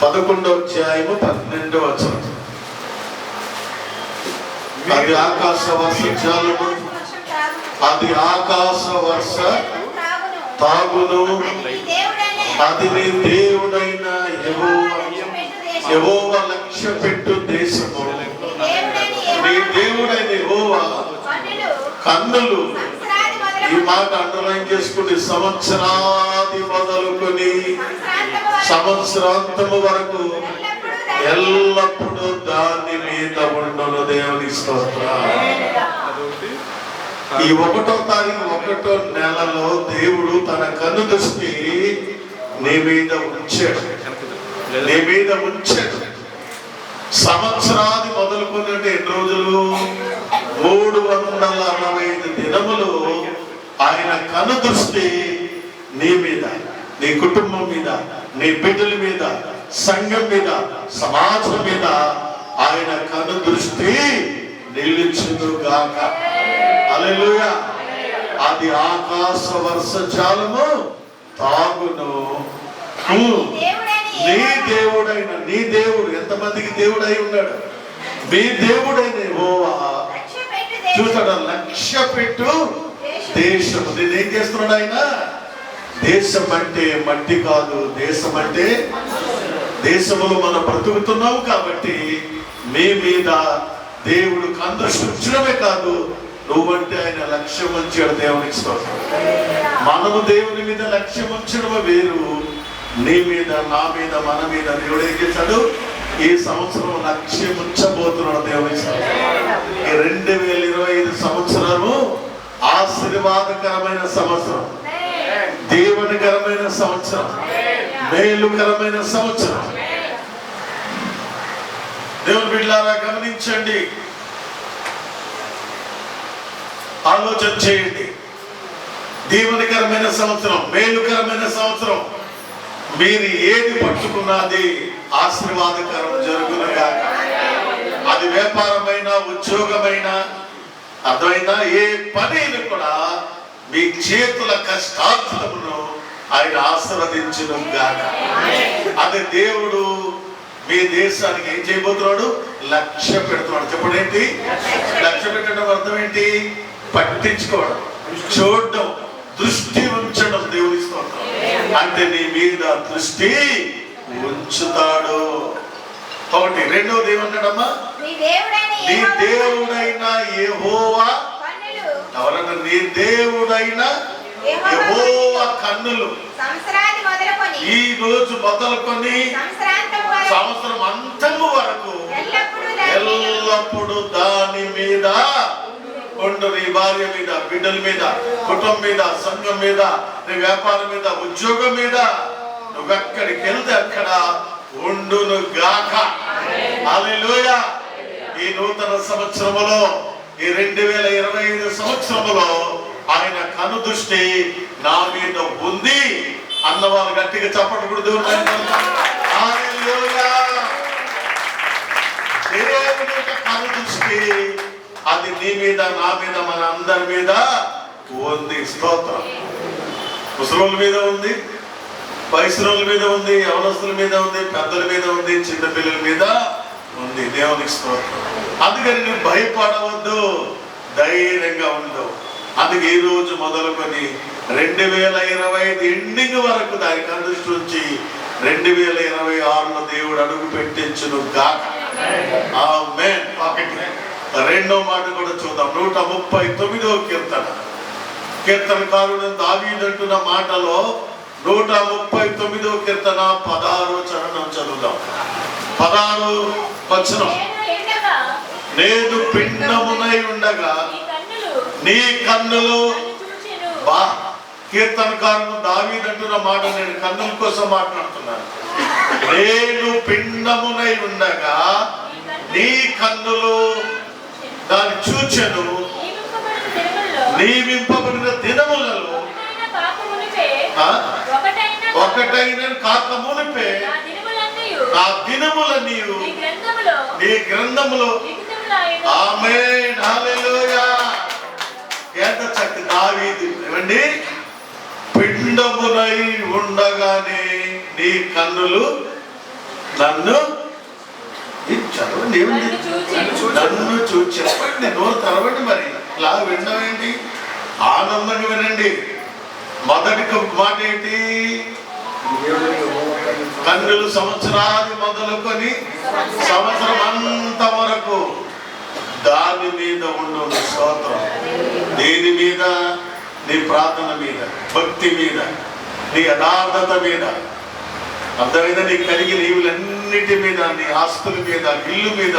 11వ అధ్యాయము 12వ వచనం. అది ఆకాశ వర్ష జాలము, అది ఆకాశ వర్ష తాగును, అది నీ దేవుడైన యెహోవా లక్ష్య పెట్టు దేశము. నీ దేవుడైన యెహోవా కన్నులు, ఈ మాట అండర్లైన్ చేసుకుని, సంవత్సరాది మొదలుకొని సంవత్సరాంతము వరకు ఎల్లప్పుడూ దాని మీద ఉండును. దేవుని స్తోత్రం. ఈ 1వ తారీఖు 1వ నెలలో దేవుడు తన కన్ను దృష్టి నీ మీద ఉంచాడు, నీ మీద ఉంచాడు. సంవత్సరాది మొదలుకొని అంటే ఎన్ని రోజులు? 365 దినములు ఆయన కన్ను దృష్టి నీ మీద, నీ కుటుంబం మీద, నీ బిడ్డల మీద, సంఘం మీద, సమాజం మీద ఆయన కన్ను దృష్టి నిలిచును గాక. హల్లెలూయా. అది ఆకాశ వర్ష జాలము తాగును. నీ దేవుడైన, నీ దేవుడు ఎంతమందికి దేవుడై ఉన్నాడు? మీ దేవుడైన యెహోవా చూసాడు, లక్ష్య పెట్టు దేశం. నేనేం చేస్తున్నాడు ఆయన? దేశం అంటే మట్టి కాదు, దేశం అంటే దేశంలో మనం బ్రతుకుతున్నాం కాబట్టి మీ మీద దేవుడు కన్ను ఉంచడమే కాదు, నువ్వంటే ఆయన లక్ష్యం ఉంచాడు. దేవునికి స్తోత్రం. మనము దేవుని మీద లక్ష్యం ఉంచడం వేరు. నీ మీద, నా మీద, మన మీద దేవుడు ఏం చేశాడు? ఈ సంవత్సరం లక్ష్యం ఉంచబోతున్నాడు. దేవునికి స్తోత్రం. ఈ 2025 సంవత్సరము ఆశీర్వాదకరమైన సంవత్సరం, దీవెనకరమైన సంవత్సరం, మేలుకరమైన సంవత్సరం. దేవుని బిడ్డలారా గమనించండి, ఆలోచన చేయండి. దీవెనకరమైన సంవత్సరం, మేలుకరమైన సంవత్సరం. మీరు ఏది పట్టుకున్నది ఆశీర్వాదకరం జరుగునుగా. అది వ్యాపారమైన, ఉద్యోగమైన, అర్థమైనా ఏ పని కూడా మీ చేతుల కష్టార్జితమును ఆయన ఆశీర్వదించును గాక. అదే దేవుడు మీ దేశానికి ఏం చేయబోతున్నాడు? లక్ష్య పెడుతున్నాడు. చెప్పండి, ఏంటి లక్ష్య పెట్టడం? అర్థం ఏంటి? పట్టించుకోవడం, చూడడం, దృష్టి ఉంచడం. దేవుని స్తోత్రం. అంటే నీ మీద దృష్టి ఉంచుతాడు. ఒకటి. రెండవది ఏమన్నాడమ్మా? నీ దేవుడైన యెహోవా. ఎవరన్నా? నీ దేవుడైన యెహోవా కన్నులు ఈ రోజు మొదలుకొని సంవత్సరం అంతము వరకు ఎల్లప్పుడూ దాని మీద ఉండు. నీ భార్య మీద, బిడ్డల మీద, కుటుంబం మీద, సంఘం మీద, నీ వ్యాపారం మీద, ఉద్యోగం మీద, నువ్వెక్కడికి వెళ్తే అక్కడ ఉండును గాక. హల్లెలూయా. ఈ నూతన సంవత్సరములో, ఈ 2025 సంవత్సరములో ఆయన కను దృష్టి నా మీద ఉంది అన్నవాళ్ళు గట్టిగా చప్పట్లు కూడా దేవుని కను దృష్టి అది నీ మీద, నా మీద, మన అందరి మీద ఉంది. స్తోత్రం. ముసలోళ్ళ మీద ఉంది, వయసుల మీద ఉంది, యవనస్తుల మీద ఉంది, పెద్దల మీద ఉంది, చిన్న పిల్లల మీద ఉంది. దేవునికి స్తోత్రం. అందుకని నువ్వు భయపడవద్దు, ధైర్యంగా ఉండు. అందుకే ఈ రోజు మొదలుకొని 2025 ఎండింగ్ వరకు దాని కనుదృష్టి ఉంచి 2026లో దేవుడు అడుగు పెట్టించును గాక. ఆమేన్. రెండో మాట కూడా చూద్దాం. 139వ కీర్తన. కీర్తనకారుడు దావీదు అంటున్న మాటలో 139వ కీర్తన 16వ చరణం చదువుదాం. 16వ వచనం. నేను పిండమునై ఉండగా నీ కన్నులు. బా, కీర్తనకారుడు దావీదు అంటున్న మాట నేను కన్నుల కోసం మాట్లాడుతున్నాను. నేను పిండమునై ఉండగా నీ కన్నులు దాన్ని చూచెను. నియమింపబడిన దినములలో ఒకటైన కాక మునిపే నా దినములన్నీ నీ గ్రంథములో. ఆమేన్. హల్లెలూయా. ఎంత చక్కటి దావీదు. ఏమండి? పిండమునై ఉండగానే నీ కన్నులు నన్ను చదవండి, ఏమండి? నన్ను చూచి. చెప్పండి, నోరు తెరవండి. మరి ఇలా వినడం ఏంటి? ఆనందంగా వినండి. మొదటి మాట ఏంటి? కన్నులు సంవత్సరాది మొదలుకొని సంవత్సరం అంత వరకు దాని మీద ఉండు స్తోత్రం. దేని మీద? నీ ప్రార్థన మీద, భక్తి మీద, నీ యథార్థత మీద, అర్థమైందా? నీ కలిగిన ఈవులన్నిటి మీద, నీ ఆస్తుల మీద, ఇల్లు మీద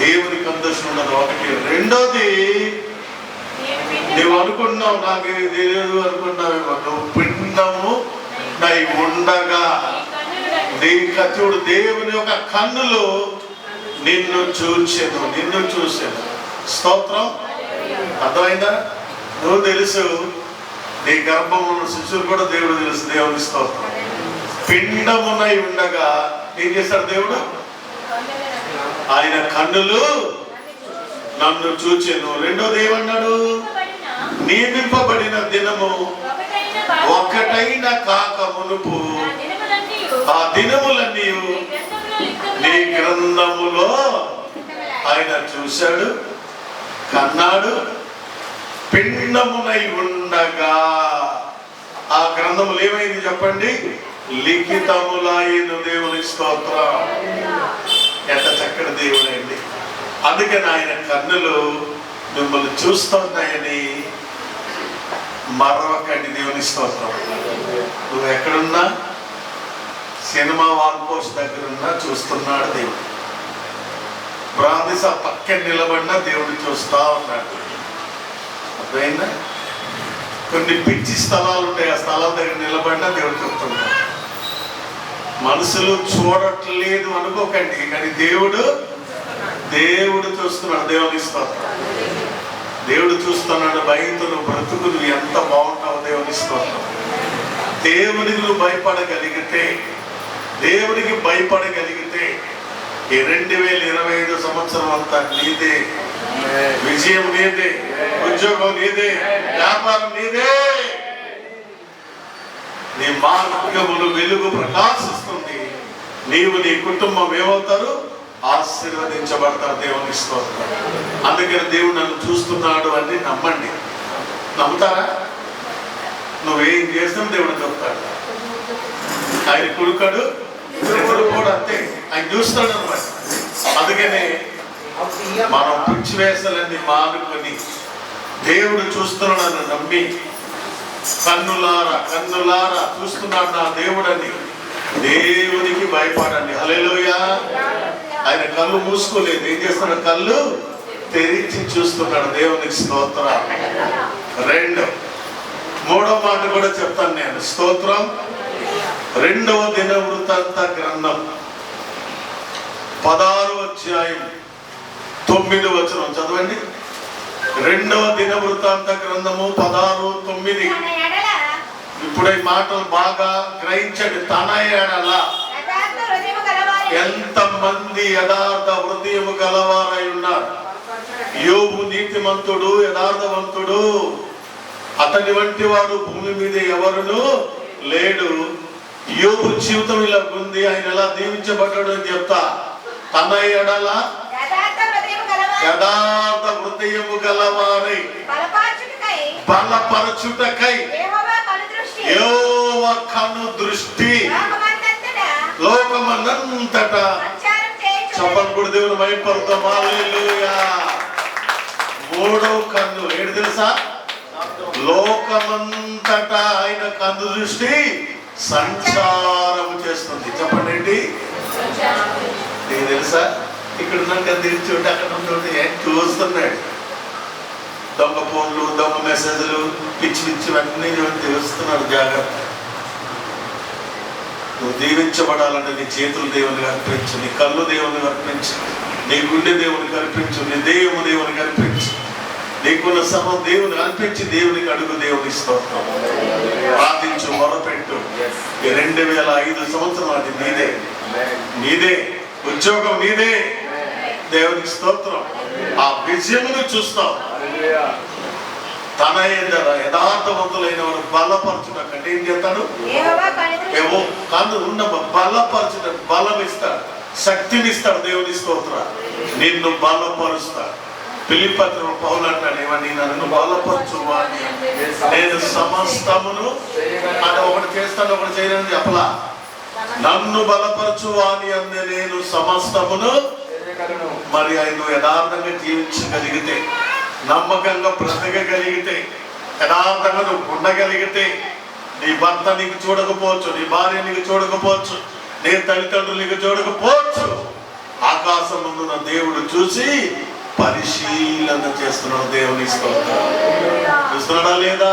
దేవునికి సంతోషం ఉండదు. ఒకటి. రెండోది, నువ్వు అనుకున్నావు నాకు తెలియదు అనుకున్నావేమో, నువ్వు పిండము నై ఉండగా నీ చూడు, దేవుని యొక్క కన్నులు నిన్ను చూసాను. స్తోత్రం. అర్థమైందా? నువ్వు తెలుసు, నీ గర్భంలో శిశువులు కూడా దేవుడు తెలుసు. దేవుని స్తోత్రం. పిండమునై ఉండగా ఏం చేశాడు దేవుడు? ఆయన కన్నులు నన్ను చూచెను. రెండోది ఏమన్నాడు? నియమింపబడిన దినము ఒకటైన కాక మునుపు ఆ దినములన్నీ నీ గ్రంథములో ఆయన చూశాడు, కన్నాడు. పిండమునై ఉండగా ఆ గ్రంథములు ఏమైంది చెప్పండి? లిఖితములైన. దేవుని స్తోత్రం. ఎంత చక్కటి దేవుడండి. అందుకని ఆయన కన్నులు మిమ్మల్ని చూస్తున్నాయని మరొకటి. దేవుని స్తోత్రం. నువ్వు ఎక్కడున్నా, సినిమా వాల్ పోస్ట్ దగ్గర ఉన్నా చూస్తున్నాడు దేవుడు. బ్రాందిస పక్కన నిలబడినా దేవుడు చూస్తా ఉన్నాడు. అర్థమైందా? కొన్ని పిచ్చి స్థలాలు ఉంటాయి, ఆ స్థలాల దగ్గర నిలబడినా దేవుడు చూస్తున్నాడు. మనుషులు చూడట్లేదు అనుకోకండి, కానీ దేవుడు చూస్తున్నాడు. దేవుని స్తోత్రం. దేవుడు చూస్తున్నాడు. భయంతో నువ్వు బ్రతుకు, నువ్వు ఎంత బాగుంటావు. దేవుని స్తోత్రం. దేవునికి నువ్వు భయపడగలిగితే, దేవునికి భయపడగలిగితే ఈ 2025 సంవత్సరం అంతా నీదే. విజయం నీదే, ఉద్యోగం నీదే, వ్యాపారం నీదే. నీ మార్గములు వెలుగు ప్రకాశిస్తుంది. నీవు, నీ కుటుంబం ఏమవుతారు? ఆశీర్వదించబడతారు. దేవుని స్తోత్రం. అందుకని దేవుడు నన్ను చూస్తున్నాడు అని నమ్మండి. నమ్ముతారా? నువ్వేం చేస్తావు దేవుడు చెప్తాడు. ఆయన కుడుకాడు, ఎప్పుడు కూడా అంతే, ఆయన చూస్తాడు అన్నమాట. అందుకనే మనం పిచ్చి వేసలన్నీ మానుకొని దేవుడు చూస్తున్నాడని నమ్మి, కన్నులారా చూస్తున్నాడు నా దేవుడని దేవునికి భయపడండి. హల్లెలూయా. ఆయన కళ్ళు మూసుకోలేదు, ఏం చేస్తున్నాడు? కళ్ళు తెరిచి చూస్తున్నాడు. దేవునికి స్తోత్రం. మూడో మాట కూడా చెప్తాను నేను. స్తోత్రం. 2వ దినవృత్తాంత గ్రంథం 16వ అధ్యాయం 9వ వచనం చదవండి. 2వ దినవృత్తాంత గ్రంథము 16:9. ఇప్పుడు ఈ మాటలు బాగా గ్రహించండి. తన ఎడల ఎంతమంది యథార్థ హృదయము గలవారై ఉన్నారు. యోబు నీతిమంతుడు, యథార్థవంతుడు. అతని వంటి వాడు భూమి మీద ఎవరును లేడు. యోబు జీవితం ఇలా ఉంది. ఆయన ఎలా దీవించబడ్డాడు అని చెప్తా. తన ఎడల యథార్థ హృదయము గలవారై బలపరచుటకై యెహోవా కను దృష్టి లోకమంతటా. చెప్పండి కూడా దేవుని మహిమపరుద్దాం. హల్లెలూయా. మూడో కన్ను ఏంటి తెలుసా? లోకమంతటా ఆయన కన్ను దృష్టి సంచారం చేస్తుంది. చెప్పండి ఏంటి? నీకు తెలుసా? ఇక్కడ ఉన్నాను కదా, తిరిగి అక్కడ ఉంటుంటే చూస్తున్నాడు. దొంగ ఫోన్లు, దొంగ మెసేజ్లు, పిచ్చి అన్నీ తెలుస్తున్నాడు. జాగ్రత్త. నువ్వు దీవించబడాలంటే నీ చేతులు దేవునికి అర్పించు, నీ కళ్ళు దేవునికి అర్పించు, నీ గుండె దేవునికి అర్పించు, నీ దేహము దేవునికి అర్పించు, నీకున్న సర్వం దేవుని అర్పించి దేవునికి అడుగు. దేవుని స్తోత్రం. ప్రార్థించు, మొరపెట్టు. ఈ 2005 సంవత్సరం అది నీదే. ఉద్యోగం నీదే. దేవునికి స్తోత్రం. ఆ విజయమును చూస్తావు. తన ఎదుట యథార్థవంతులైన వారు బలపరచుటకంటే ఏం చేస్తాడు? ఏవో కాదు ఉన్నమా, బలపరచుట, బలం ఇస్తాడు, శక్తిని ఇస్తాడు. దేవుని స్తోత్రం. నిన్ను బలపరుస్తాడు. ఫిలిప్పీ పత్రికలో పౌలు అంటాడు, ఏమని? నన్ను బలపరచువాని నేను సమస్తమును, అంటే ఒకటి చేస్తాను ఒకటి చేయనని చెప్పలా. నన్ను బలపరచువాని అందే నేను సమస్తమును. మరి ఆయన యథార్థంగా జీవించగలిగితే, నమ్మకంగా బ్రతకగలిగితే, యథార్థంగా నువ్వు ఉండగలిగితే, నీ భర్త నీకు చూడకపోవచ్చు, నీ భార్య నీకు చూడకపోవచ్చు, నీ తల్లిదండ్రులు నీకు చూడకపోవచ్చు, ఆకాశం ముందున్న దేవుడు చూసి పరిశీలన చేస్తున్నాడు. దేవుని స్తోత్రం. చూస్తున్నాడా లేదా?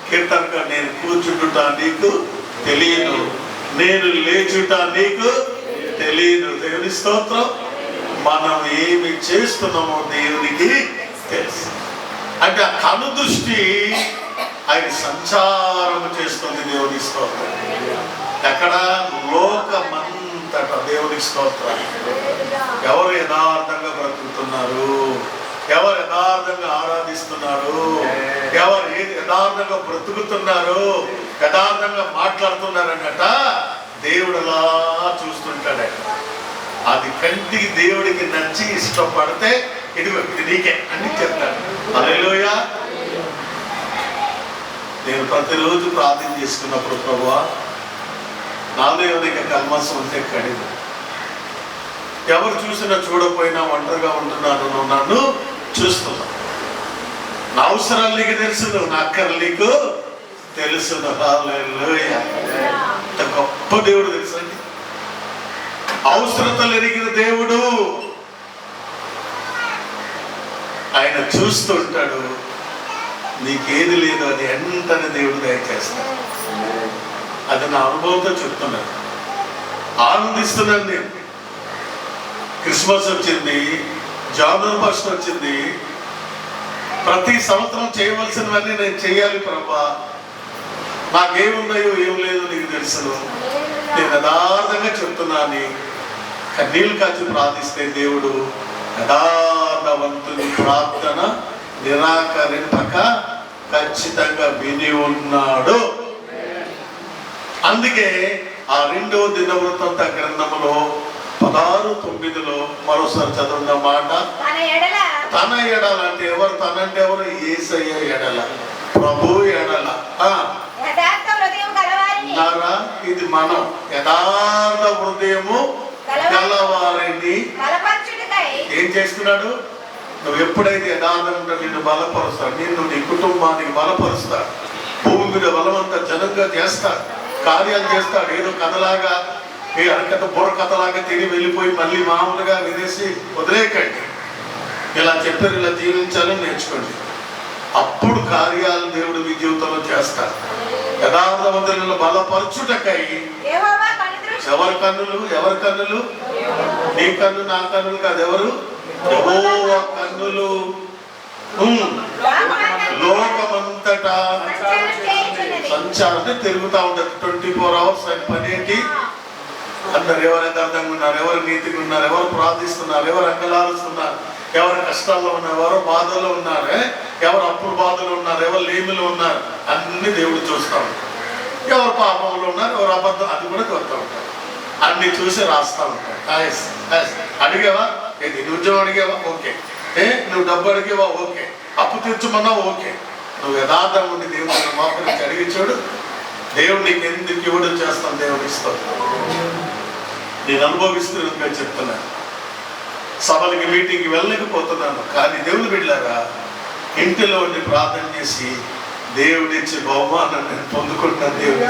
కీర్తనగా నేను కూర్చుంటుట నీకు తెలియదు, నేను లేచుట నీకు తెలియదు. దేవుని స్తోత్రం. మనం ఏమి చేస్తున్నామో దేవునికి తెలుసు. అంటే ఆ కను దృష్టి ఆయన సంచారం చేస్తుంది. దేవుని స్తోత్రం. ఎక్కడ? లోకమంతట. దేవుని స్తోత్రం. ఎవరు యథార్థంగా బ్రతుకుతున్నారు, ఎవరు యథార్థంగా ఆరాధిస్తున్నారు, ఎవరు యథార్థంగా బ్రతుకుతున్నారు, యథార్థంగా మాట్లాడుతున్నారన్నట దేవుడులా చూస్తుంటాడు. అది కంటికి దేవుడికి నచ్చి ఇష్టపడితే ఇది నీకే అని చెప్తాడు. హల్లెలూయా. నేను ప్రతిరోజు ప్రార్థన చేసుకున్నప్పుడు, ప్రభువా నాలో ఏమైనా కల్మసం ఉంటే కడిగి, ఎవరు చూసినా చూడకపోయినా ఒంటరిగా ఉంటున్నాను, నువ్వు నన్ను చూస్తున్నావు. నా అవసరాలు నీకు తెలుసును, నా అక్కర్లు నీకు తెలుసును. హల్లెలూయా. అంత గొప్ప దేవుడు తెలుసండి. అవసరతలు ఎరిగిన దేవుడు. ఆయన చూస్తుంటాడు. నీకేది లేదు అది వెంటనే దేవుడు దయచేస్తాడు. అది నా అనుభవంతో చెప్తున్నాను, ఆనందిస్తున్నాను నేను. క్రిస్మస్ వచ్చింది, జనవరి 1 వచ్చింది. ప్రతి సంవత్సరం చేయవలసినవన్నీ నేను చేయాలి ప్రభా. నాకేమున్నాయో ఏం లేదు నీకు తెలుసును. నేను యథార్థంగా చెప్తున్నాను. కన్నీళ్ళు కాచి ప్రార్థిస్తే దేవుడు యథార్థవంతుని ప్రార్థన నిరాకరింపక ఖచ్చితంగా విని ఉన్నాడు. అందుకే ఆ 2వ దినవృత్తాంత గ్రంథములో 16:9 మరోసారి చదువున్న మాట, తన ఎడల అంటే ఎవరు? తనంటే ఎవరు? యేసయ్య ఎడల, ప్రభు ఎడల. ఇది మనం యథార్థ హృదయము గలవారిని ఏం చేస్తున్నాడు? నువ్వు ఎప్పుడైతే యథార్థం ఉంటే నిన్ను బలపరుస్తాడు, నిన్ను నీ కుటుంబానికి బలపరుస్తాడు, భూమి మీద బలవంత జనంగా చేస్తాడు, కార్యాలు చేస్తాడు. ఏదో కథలాగా, ఏ అరకథ బుర్ర కథలాగా తిని వెళ్ళిపోయి మళ్ళీ మామూలుగా వినేసి వదిలేకండి. ఇలా చెప్పారు, ఇలా జీవించాలని నేర్చుకోండి. అప్పుడు కార్యాలు దేవుడు మీ జీవితంలో చేస్తాడు. యథార్థవంతులను బలపరచుటకై ఎవరి కన్నులు? ఎవరి కన్నులు? నీ కన్ను నా కన్నులు కాదు. ఎవరు? యెహోవా కన్నులు లోకమంతటా సంచారం తిరుగుతూ ఉంటుంది. 24 hours. అని పని ఏంటి? అందరు ఎవరు యథార్థంగా ఉన్నారు, ఎవరు నీతిగా ఉన్నారు, ఎవరు ప్రార్థిస్తున్నారు, ఎవరు అంగలారుస్తున్నారు, ఎవరు కష్టాల్లో ఉన్నారు, ఎవరు బాధల్లో ఉన్నారు, ఎవరు అప్పుల బాధలు ఉన్నారు, ఎవరు లేమిలో ఉన్నారు, అన్ని దేవుడు చూస్తూ ఉంటారు. ఎవరు పాపంలో ఉన్నారు, ఎవరు అబద్ధం, అది కూడా చూస్తూ ఉంటారు. అన్ని చూసి రాస్తూ ఉంటారు. అడిగావా? ఏది? నువ్వు ఉద్యోగం అడిగావా? ఓకే. నువ్వు డబ్బు అడిగావా? ఓకే. అప్పు తీర్చమన్నావు? ఓకే. నువ్వు యథార్థంగా ఉండి దేవుడిని మోకరించి అడిగి చూడు, దేవుడు నీకు ఎందుకు ఇవ్వడం చేస్తాను, దేవుడు ఇస్తాడు. నేను అనుభవిస్తున్నట్టుగా చెప్తున్నాను. సభలకి మీటింగ్కి వెళ్ళలేకపోతున్నాను, కానీ దేవుడు బిడ్డలారా ఇంటిలో ఉండి ప్రార్థన చేసి దేవుడిచ్చే బహుమానం నేను పొందుకుంటాను. దేవుడి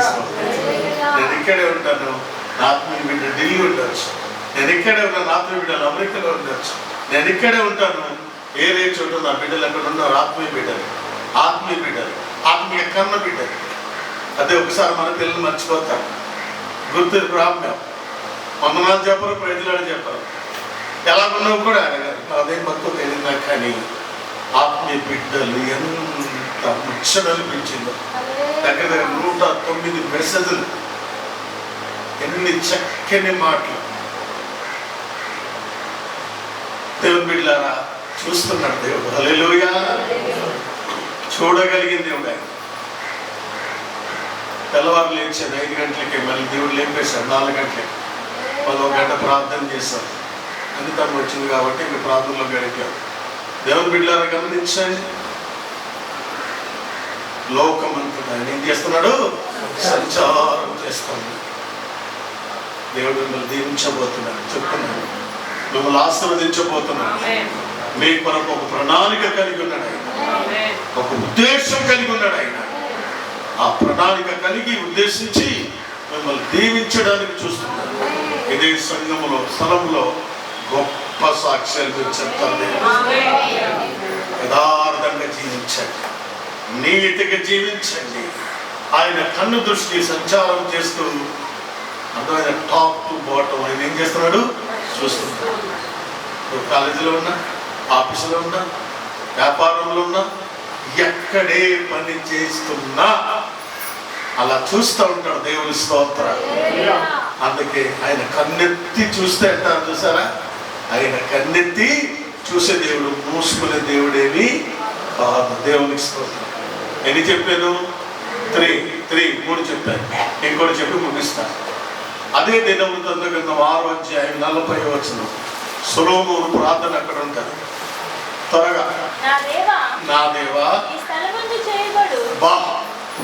నేను ఇక్కడే ఉంటాను, నా ఆత్మీయ బిడ్డ ఢిల్లీ ఉండొచ్చు, నేను ఇక్కడే ఉన్నాను, ఆత్మీయ బిడ్డలు అమెరికాలో ఉండొచ్చు, నేను ఇక్కడే ఉంటాను. ఏదే చోట నా బిడ్డలు అక్కడ ఉన్నారు, ఆత్మీయ బిడ్డలు, ఆత్మీయ బిడ్డలు, ఆత్మీయ కన్న బిడ్డలు. అదే ఒకసారి మన పిల్లలు మర్చిపోతారు. గుర్తు బ్రాహ్మ్యం వందనాలు చెప్పరు, ప్రజలు చెప్పరు, ఎలా ఉన్నావు కూడా అడగారు. అదేం భక్తులు తెలియదు నాకు. కానీ ఆత్మీయ బిడ్డలు ఎంత ముచ్చట అనిపించిందో. దగ్గర దగ్గర 109 మెసేజ్లు, ఎన్ని చక్కని మాటలు. దేవుని బిడ్డలారా చూస్తున్నాడు దేవుడు. హల్లెలూయా. చూడగలిగిన దేవుడు ఆయన. తెల్లవారు లేచాను 5 గంటలకి, మళ్ళీ దేవుడు లేపేశాడు 4 గంటలకి, మళ్ళీ 1 గంట ప్రార్థన చేశాను. అనితమ్మ వచ్చింది కాబట్టి ఇంక ప్రార్థనలో గడిపాను. దేవుని బిడ్డలారా గమనించండి, లోకమంతటా ఆయన ఏం చేస్తున్నాడు? సంచారం చేస్తున్నాడు. దేవుడు మిమ్మల్ని దీవించబోతున్నాడు, చెప్తున్నాడు, మిమ్మల్ని ఆశీర్వదించబోతున్నాడు. మీ కొరకు ఒక ప్రణాళిక కలిగి ఉన్నాడు ఆయన, ఒక ఉద్దేశం కలిగి ఉన్నాడు ఆయన. ఆ ప్రణాళిక కలిగి ఉద్దేశించి మిమ్మల్ని దీవించడానికి చూస్తున్నాడు. ఇదే సంఘములో స్థలంలో గొప్ప సాక్ష్యాలు మీరు చెప్తారు. యథార్థంగా జీవించండి, నీతిగా జీవించండి. ఆయన కన్ను దృష్టి సంచారం చేస్తూ అర్థమైన టాప్ టు బాటం ఆయన ఏం చేస్తున్నాడు? చూస్తున్నాడు. నువ్వు కాలేజీలో ఉన్నా, ఆఫీసులో ఉన్నా, వ్యాపారంలో ఉన్నా, ఎక్కడే పని చేస్తున్నా అలా చూస్తూ ఉంటాడు. దేవుని స్తోత్రం. అందుకే ఆయన కన్నెత్తి చూస్తే అంటారు, చూసారా? ఆయన కన్నెత్తి చూసే దేవుడు, మూసుకునే దేవుడేమి కాదు. దేవునికి స్తోత్రం. ఎన్ని చెప్పాను? 3 చెప్పాను. ఇంకోటి చెప్పి ముగిస్తాను. అదే దినవృత్తాంత గ్రంథం 6వ అధ్యాయం 40వ వచనం. సొలొమోను ప్రార్థన అక్కడ ఉంటారు. త్వరగా, నా దేవా, బా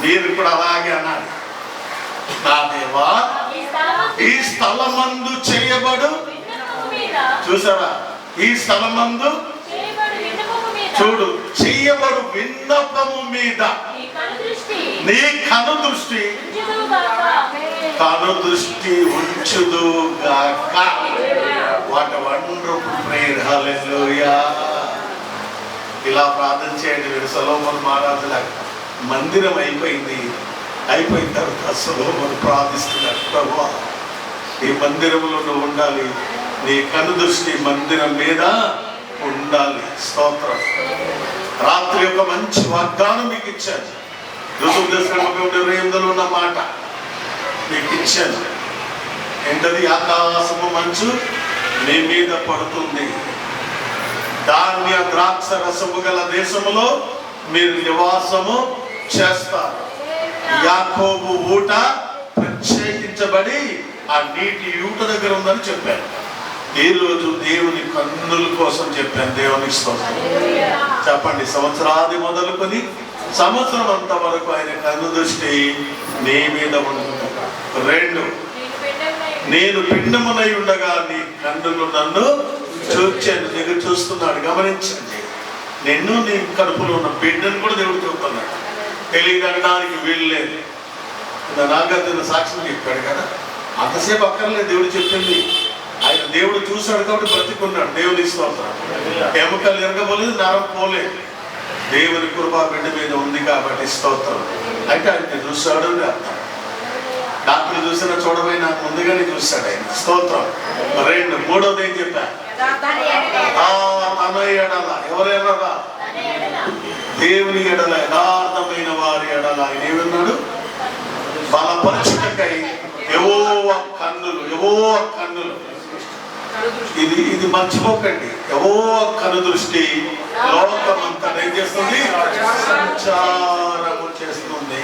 మీరు కూడా అలాగే అన్నాడు. నా దేవా, ఈ స్థలమందు చేయబడు. చూసారా? ఈ స్థలమందు చూడు, చెయ్యబడు విన్నపము మీద నీ కను దృష్టి ఉంచుదుగాక. What a wonderful prayer. హల్లెలూయా. ఇలా ప్రార్థన చేయండి. మీరు సొలొమోను మహారాజులాగా మందిరం అయిపోయిన తర్వాత సొలొమోను ప్రార్థిస్తున్నాడు, ప్రభువా ఈ మందిరంలో నువ్వు ఉండాలి, నీ కను దృష్టి మందిరం మీద ఉండాలి. స్తోత్రం. రాత్రి ఒక మంచి వాగ్దానం మీకు ఇచ్చాను. ఋతువు దర్శనం 28 ఉన్న మాట మీకు ఇచ్చాను. ఏంటది? ఆకాశము మంచు మీ మీద పడుతుంది, ధాన్య ద్రాక్ష రసము గల దేశములో మీరు నివాసము చేస్తారు. యాకోబు ఊట ప్రత్యేకించబడి ఆ నీటి ఊట దగ్గర ఉందని చెప్పాను. ఈ రోజు దేవుని కన్నుల కోసం చెప్పాను. దేవునికి స్తోత్రం. చెప్పండి, సంవత్సరాది మొదలుకొని సంవత్సరం అంత వరకు ఆయన కన్ను దృష్టి నీ మీద ఉంటుంది. 2, నేను పిండమునై ఉండగా నీ కన్నులు నన్ను చూచాను. నీకు చూస్తున్నాడు. గమనించండి, నిన్ను నీ కడుపులో ఉన్న బిడ్డను కూడా దేవుడు చూస్తున్నాడు. తెలియదనడానికి వీల్లేదు. నాగార్జున సాక్ష్యం చెప్పాడు కదా, అంతసేపు అక్కర్లేదు. దేవుడు చెప్పింది. ఆయన దేవుడు చూశాడు కాబట్టి బ్రతికున్నాడు. దేవుని స్తోత్రం. ఎముకలు ఎరగబోలేదు, నరం పోలేదు. దేవుని కృప బిడ్డ మీద ఉంది కాబట్టి స్తోత్రం. అయితే ఆయన చూశాడు అని అర్థం. డాక్టర్ చూసినా చూడబోయినా ముందుగానే చూశాడు ఆయన. స్తోత్రం. 2, 3వది ఏం చెప్పా? తన ఎడల. ఎవరు ఎడల? దేవుని ఎడల, యథార్థమైన వారి ఎడల ఆయన ఏమన్నాడు? బలపరచుటకై యెహోవా కన్నులు. ఇది మర్చిపోకండి. యెహోవా కను దృష్టి లోకమంతా ఏం చేస్తుంది? సంచారము చేస్తుంది.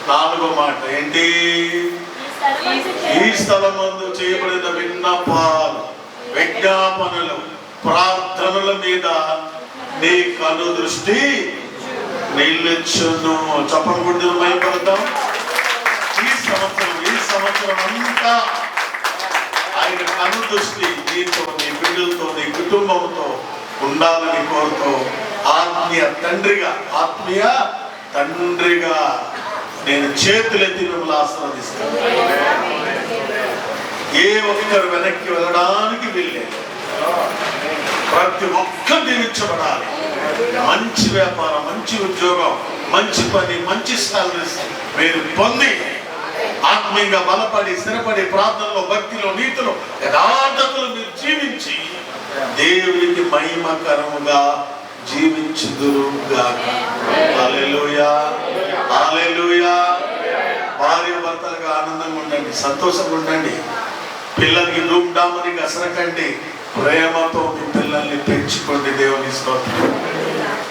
4వ మాట ఏంటి? ఈ స్థలమందు చేయబడిన విన్నపాలు, విజ్ఞాపనలు, ప్రార్థనల మీద నీ కను దృష్టి నిలుచును. చెప్పకుండా భయపడతాం. ఈ సంవత్సరం అంతా ఆయన కను దృష్టి నీతో, నీ బిడ్డలతో, నీ కుటుంబంతో ఉండాలని కోరుతూ ఆత్మీయ తండ్రిగా నేను చేతులెత్తి మిమ్మల్ని ఆశీర్వదిస్తాను. ఏ ఒక్కరు వెనక్కి వెళ్ళడానికి వీల్లేదు. ప్రతి ఒక్కరు దీవించబడాలి. మంచి వ్యాపారం, మంచి ఉద్యోగం, మంచి పని, మంచి సాలరీస్ మీరు పొంది ఆత్మీయంగా బలపడి, స్థిరపడి, ప్రార్థనలో, భక్తిలో, నీతిలో, యథార్థతలు మీరు జీవించి దేవునికి మహిమకరముగా జీవించుదురుగాక. హల్లెలూయా, హల్లెలూయా. భార్య భర్తలుగా ఆనందంగా ఉండండి, సంతోషంగా ఉండండి. పిల్లలకి ధూమ్ధామని గసరకండి. ప్రేమతో మీ పిల్లల్ని పెంచుకోండి. దేవుని స్తోత్రం.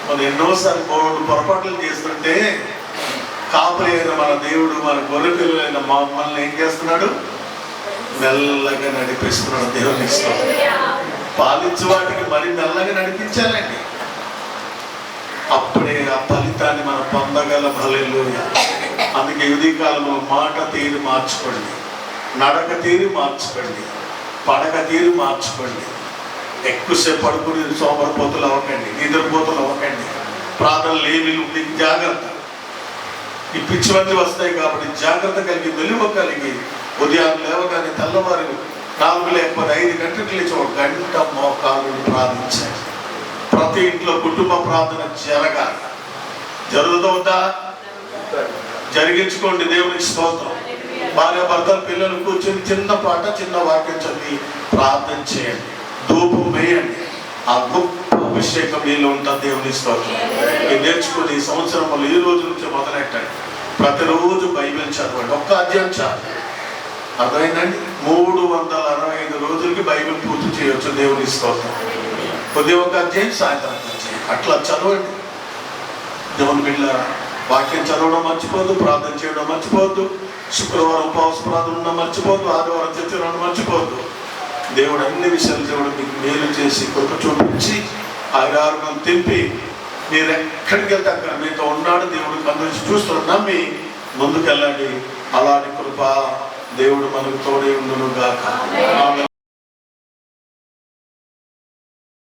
మనం ఎన్నోసార్లు పొరపాట్లు చేస్తుంటే కాపరి అయిన మన దేవుడు, మన గొర్రె పిల్లలైన మమ్మల్ని ఏం చేస్తున్నాడు? మెల్లగా నడిపిస్తున్నాడు. దేవుని ఇష్టం. పాలించే వాటికి మరి మెల్లగా నడిపించాలండి. అప్పుడే ఆ ఫలితాన్ని మనం పొందగలం. హల్లెలూయా. అందుకే ఉదయకాలంలో మాట తీరు మార్చుకోండి, నడక తీరు మార్చుకోండి, పడక తీరు మార్చుకోండి. ఎక్కువసేపు పడుకుని సోమరపోతులు అవ్వకండి, నిద్రపోతులు అవ్వకండి. ప్రార్థనలు ఏమి ఉండి జాగ్రత్త. ఈ పిచ్చివన్నీ వస్తాయి కాబట్టి జాగ్రత్త కలిగి, వెలువ కలిగి, ఉదయం లేవగానే తెల్లవారు 4 లేకపోతే 5 గంటలకు లేచి 1 గంట మోకాలు ప్రార్థించాలి. ప్రతి ఇంట్లో కుటుంబ ప్రార్థన జరగాలి. జరుగుతుందా? జరిగించుకోండి. దేవునికి స్తోత్రం. భార్య భర్తలు పిల్లలు కూర్చొని చిన్న పాట, చిన్న వాక్యం చదివి ప్రార్థన చేయండి. ధూపం వేయండి. ఆ గొప్ప అభిషేకం మీలో ఉంటుంది. దేవుని స్తోత్రం. మీరు నేర్చుకుని ఈ సంవత్సరం వల్ల ఈ రోజు నుంచి మొదలెట్టండి. ప్రతిరోజు బైబిల్ చదవండి. 1 అధ్యాయం చాలు. అర్థమైందండి? 365 రోజులకి బైబిల్ పూర్తి చేయొచ్చు. దేవుని స్తోత్రం. ఉదయం 1 అధ్యాయం, సాయంత్రం 1 అధ్యాయం, అట్లా చదవండి. దేవుని బిడ్డలారా, వాక్యం చదవడం మర్చిపోద్దు, ప్రార్థన చేయడం మర్చిపోద్దు, శుక్రవారం ఉపవాస ప్రార్థన ఉండడం మర్చిపోద్దు, ఆదివారం చర్చ ఉండడం మర్చిపోద్దు. దేవుడు అన్ని విషయాలు దేవుడు మీకు మేలు చేసి కృప చూపించి ఆరోగ్యం తెంపి మీరు ఎక్కడికి వెళ్తే అక్కడ మీతో ఉన్నాడు. దేవుడికి అందరించి చూస్తున్నాడు. నమ్మి ముందుకెళ్ళండి. అలాంటి కృప దేవుడు మనకు తోడే ఉండును గాక.